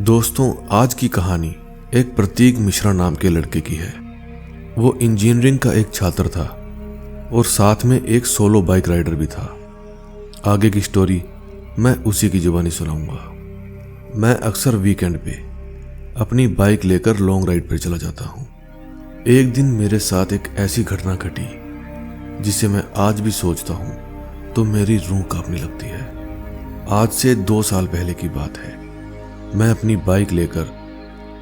दोस्तों, आज की कहानी एक प्रतीक मिश्रा नाम के लड़के की है। वो इंजीनियरिंग का एक छात्र था और साथ में एक सोलो बाइक राइडर भी था। आगे की स्टोरी मैं उसी की जुबानी सुनाऊंगा। मैं अक्सर वीकेंड पे अपनी बाइक लेकर लॉन्ग राइड पर चला जाता हूँ। एक दिन मेरे साथ एक ऐसी घटना घटी जिसे मैं आज भी सोचता हूँ तो मेरी रूह कांपने लगती है। आज से 2 साल पहले की बात है। मैं अपनी बाइक लेकर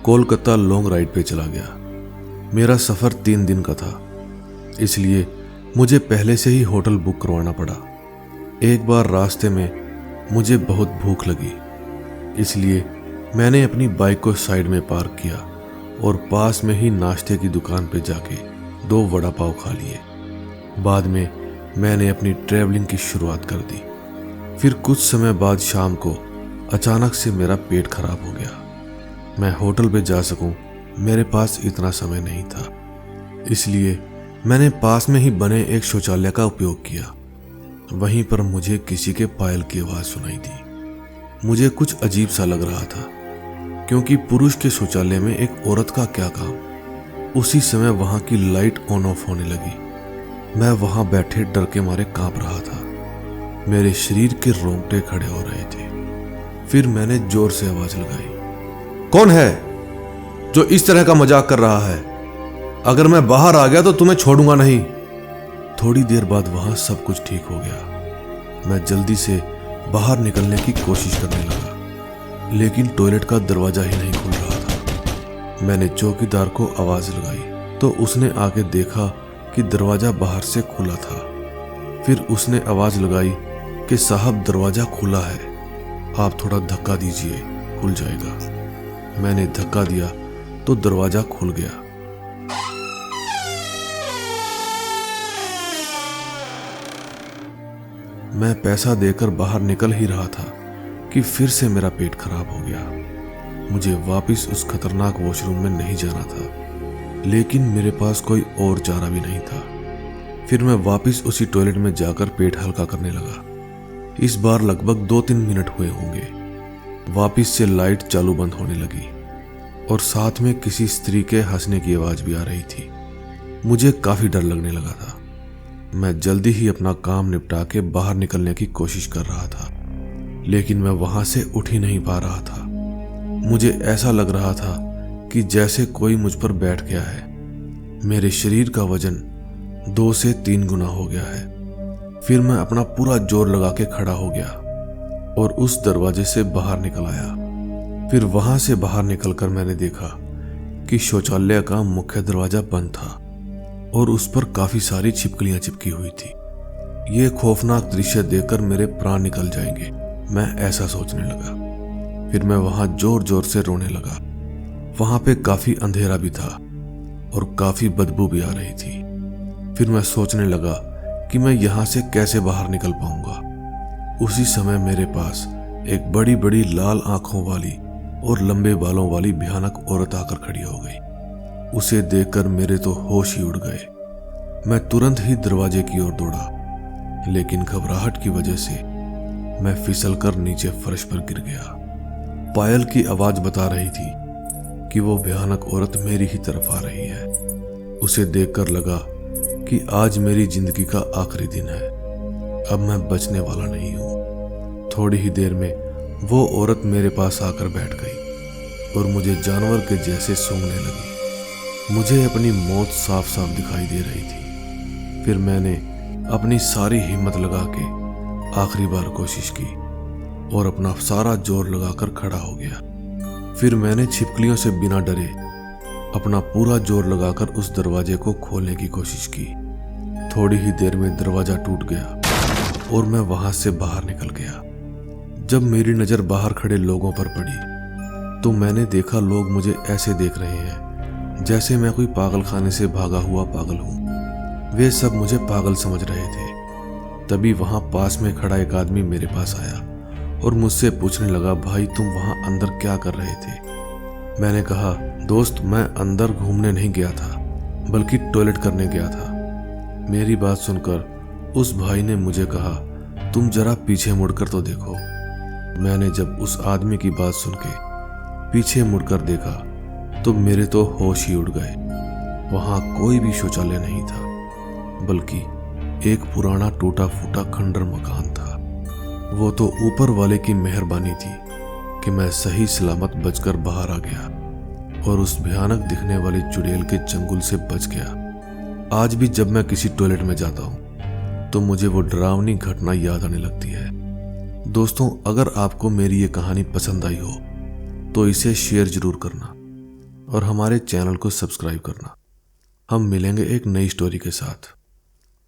कोलकाता लॉन्ग राइड पे चला गया। मेरा सफ़र 3 दिन का था, इसलिए मुझे पहले से ही होटल बुक करवाना पड़ा। एक बार रास्ते में मुझे बहुत भूख लगी, इसलिए मैंने अपनी बाइक को साइड में पार्क किया और पास में ही नाश्ते की दुकान पे जाके 2 वड़ा पाव खा लिए। बाद में मैंने अपनी ट्रैवलिंग की शुरुआत कर दी। फिर कुछ समय बाद शाम को अचानक से मेरा पेट खराब हो गया। मैं होटल पे जा सकूं, मेरे पास इतना समय नहीं था, इसलिए मैंने पास में ही बने एक शौचालय का उपयोग किया। वहीं पर मुझे किसी के पायल की आवाज़ सुनाई दी। मुझे कुछ अजीब सा लग रहा था, क्योंकि पुरुष के शौचालय में एक औरत का क्या काम। उसी समय वहां की लाइट ऑन ऑफ होने लगी। मैं वहां बैठे डर के मारे कांप रहा था। मेरे शरीर के रोंगटे खड़े हो रहे थे। फिर मैंने जोर से आवाज लगाई, कौन है जो इस तरह का मजाक कर रहा है? अगर मैं बाहर आ गया तो तुम्हें छोड़ूंगा नहीं। थोड़ी देर बाद वहां सब कुछ ठीक हो गया। मैं जल्दी से बाहर निकलने की कोशिश करने लगा, लेकिन टॉयलेट का दरवाजा ही नहीं खुल रहा था। मैंने चौकीदार को आवाज लगाई तो उसने आके देखा कि दरवाजा बाहर से खुला था। फिर उसने आवाज लगाई कि साहब, दरवाजा खुला है, आप थोड़ा धक्का दीजिए, खुल जाएगा। मैंने धक्का दिया तो दरवाजा खुल गया। मैं पैसा देकर बाहर निकल ही रहा था कि फिर से मेरा पेट खराब हो गया। मुझे वापस उस खतरनाक वॉशरूम में नहीं जाना था, लेकिन मेरे पास कोई और चारा भी नहीं था। फिर मैं वापस उसी टॉयलेट में जाकर पेट हल्का करने लगा। इस बार लगभग 2-3 मिनट हुए होंगे। वापस से लाइट चालू बंद होने लगी और साथ में किसी स्त्री के हंसने की आवाज भी आ रही थी। मुझे काफी डर लगने लगा था। मैं जल्दी ही अपना काम निपटा के बाहर निकलने की कोशिश कर रहा था, लेकिन मैं वहां से उठ ही नहीं पा रहा था। मुझे ऐसा लग रहा था कि जैसे कोई मुझ पर बैठ गया है। मेरे शरीर का वजन 2 से 3 गुना हो गया है। फिर मैं अपना पूरा जोर लगा के खड़ा हो गया और उस दरवाजे से बाहर निकल आया। फिर वहां से बाहर निकलकर मैंने देखा कि शौचालय का मुख्य दरवाजा बंद था और उस पर काफी सारी छिपकलियां चिपकी हुई थी। ये खौफनाक दृश्य देखकर मेरे प्राण निकल जाएंगे, मैं ऐसा सोचने लगा। फिर मैं वहां जोर जोर से रोने लगा। वहां पे काफी अंधेरा भी था और काफी बदबू भी आ रही थी। फिर मैं सोचने लगा कि मैं यहां से कैसे बाहर निकल पाऊंगा। उसी समय मेरे पास एक बड़ी बड़ी लाल आंखों वाली और लंबे बालों वाली भयानक औरत आकर खड़ी हो गई। उसे देखकर मेरे तो होश ही उड़ गए। मैं तुरंत ही दरवाजे की ओर दौड़ा, लेकिन घबराहट की वजह से मैं फिसलकर नीचे फर्श पर गिर गया। पायल की आवाज बता रही थी कि वो भयानक औरत मेरी ही तरफ आ रही है। उसे देखकर लगा कि आज मेरी जिंदगी का आखिरी दिन है। अब मैं बचने वाला नहीं हूं। थोड़ी ही देर में वो औरत मेरे पास आकर बैठ गई और मुझे जानवर के जैसे सूंघने लगी। मुझे अपनी मौत साफ साफ दिखाई दे रही थी। फिर मैंने अपनी सारी हिम्मत लगा के आखिरी बार कोशिश की और अपना सारा जोर लगाकर खड़ा हो गया। फिर मैंने छिपकलियों से बिना डरे अपना पूरा जोर लगाकर उस दरवाजे को खोलने की कोशिश की। थोड़ी ही देर में दरवाजा टूट गया और मैं वहां से बाहर निकल गया। जब मेरी नजर बाहर खड़े लोगों पर पड़ी तो मैंने देखा लोग मुझे ऐसे देख रहे हैं जैसे मैं कोई पागल खाने से भागा हुआ पागल हूं। वे सब मुझे पागल समझ रहे थे। तभी वहां पास में खड़ा एक आदमी मेरे पास आया और मुझसे पूछने लगा, भाई तुम वहां अंदर क्या कर रहे थे? मैंने कहा, दोस्त, मैं अंदर घूमने नहीं गया था, बल्कि टॉयलेट करने गया था। मेरी बात सुनकर उस भाई ने मुझे कहा, तुम जरा पीछे मुड़कर तो देखो। मैंने जब उस आदमी की बात सुन के पीछे मुड़कर देखा तो मेरे तो होश ही उड़ गए। वहां कोई भी शौचालय नहीं था, बल्कि एक पुराना टूटा फूटा खंडर मकान था। वो तो ऊपर वाले की मेहरबानी थी कि मैं सही सलामत बचकर बाहर आ गया और उस भयानक दिखने वाली चुड़ैल के चंगुल से बच गया। आज भी जब मैं किसी टॉयलेट में जाता हूँ तो मुझे वो डरावनी घटना याद आने लगती है। दोस्तों, अगर आपको मेरी ये कहानी पसंद आई हो तो इसे शेयर जरूर करना और हमारे चैनल को सब्सक्राइब करना। हम मिलेंगे एक नई स्टोरी के साथ।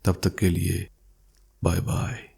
तब तक के लिए बाय बाय।